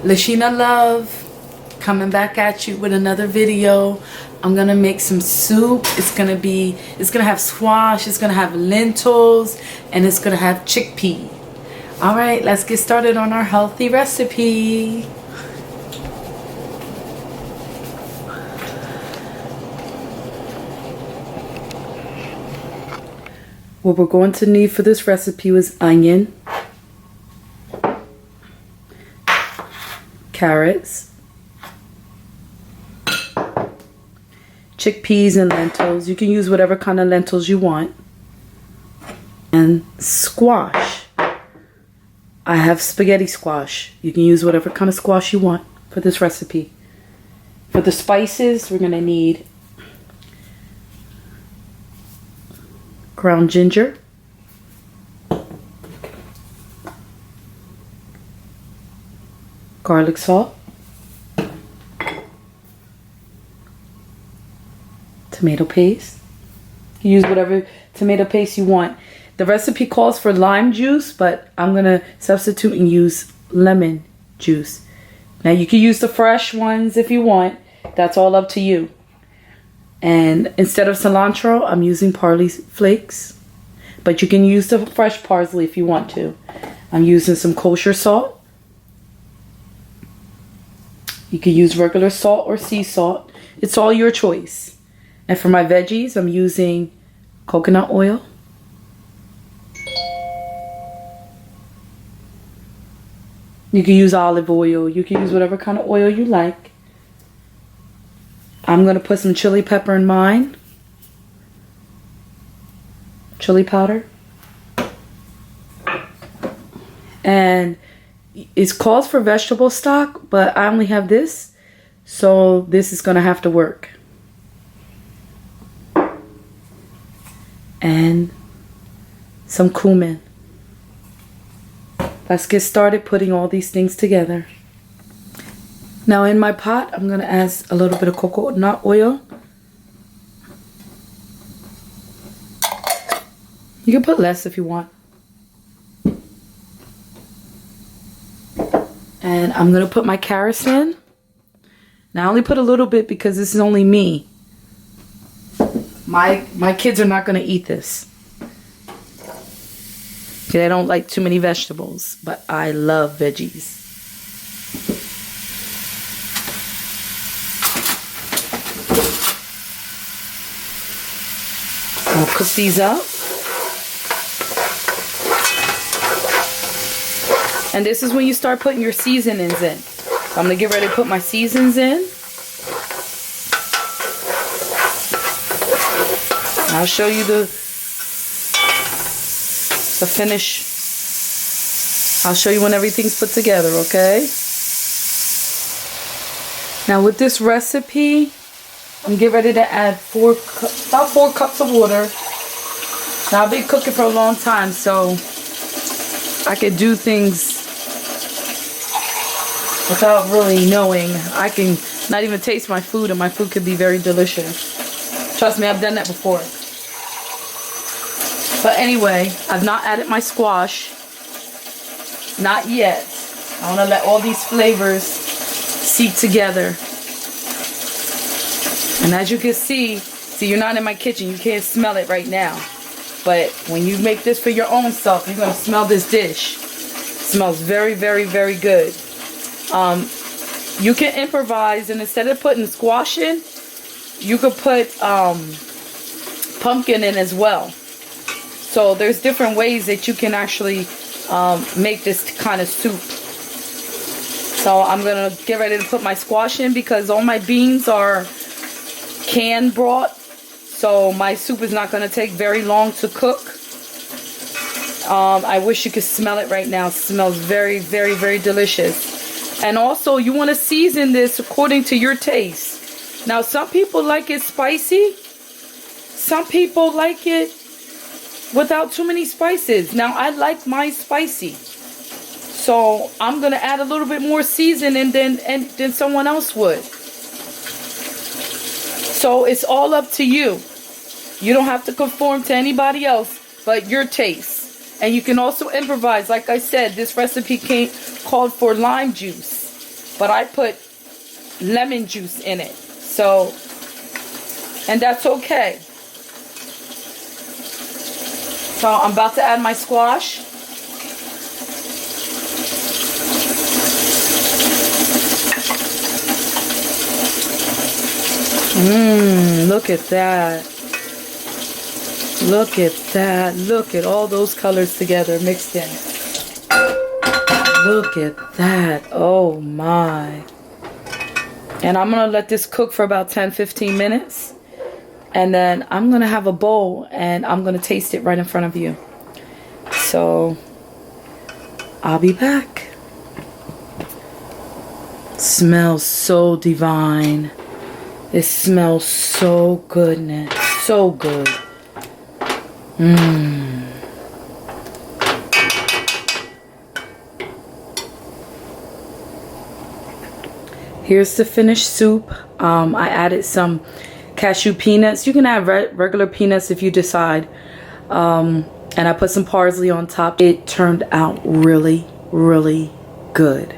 Lashina Love coming back at you with another video. I'm gonna make some soup. It's gonna have squash, it's gonna have lentils, and it's gonna have chickpea. All right, let's get started on our healthy recipe. What we're going to need for this recipe is onion, carrots, chickpeas and lentils. You can use whatever kind of lentils you want. And squash. I have spaghetti squash. You can use whatever kind of squash you want for this recipe. For the spices, we're going to need ground ginger, garlic salt, tomato paste. You can use whatever tomato paste you want. The recipe calls for lime juice, but I'm going to substitute and use lemon juice. Now you can use the fresh ones if you want. That's all up to you. And instead of cilantro, I'm using parsley flakes. But you can use the fresh parsley if you want to. I'm using some kosher salt. You can use regular salt or sea salt. It's all your choice. And for my veggies, I'm using coconut oil. You can use olive oil. You can use whatever kind of oil you like. I'm going to put some chili pepper in mine. Chili powder. And it calls for vegetable stock, but I only have this. So this is going to have to work. And some cumin. Let's get started putting all these things together. Now in my pot, I'm going to add a little bit of coconut oil. You can put less if you want. And I'm going to put my carrots in. Now I only put a little bit because this is only me. My kids are not going to eat this. They don't like too many vegetables, but I love veggies. I'll cook these up. And this is when you start putting your seasonings in. So I'm going to get ready to put my seasonings in. I'll show you the finish. I'll show you when everything's put together, okay? Now with this recipe, I'm getting ready to add about 4 cups of water. Now I've been cooking for a long time, so I can do things without really knowing. I can not even taste my food, and my food could be very delicious. Trust me, I've done that before. But anyway, I've not added my squash. Not yet. I want to let all these flavors seep together. And as you can see, you're not in my kitchen. You can't smell it right now. But when you make this for your own self, you're going to smell this dish. It smells very, very, very good. You can improvise, and instead of putting squash in, you could put pumpkin in as well. So there's different ways that you can actually make this kind of soup. So I'm going to get ready to put my squash in because all my beans are canned brought. So my soup is not going to take very long to cook. I wish you could smell it right now. It smells very, very, very delicious. And also you want to season this according to your taste. Now some people like it spicy. Some people like it without too many spices. Now I like mine spicy, so I'm gonna add a little bit more seasoning than someone else would. So it's all up to you. You don't have to conform to anybody else but your taste. And you can also improvise. Like I said, this recipe called for lime juice. but I put lemon juice in it. So, and that's okay. So I'm about to add my squash. Look at that. Look at that. Look at all those colors together mixed in. Look at that. Oh my. And I'm going to let this cook for about 10-15 minutes. And then I'm going to have a bowl and I'm going to taste it right in front of you. So I'll be back. Smells so divine. It smells so goodness. So good. Here's the finished soup. I added some cashew peanuts. You can add regular peanuts if you decide. And I put some parsley on top. It turned out really, really good.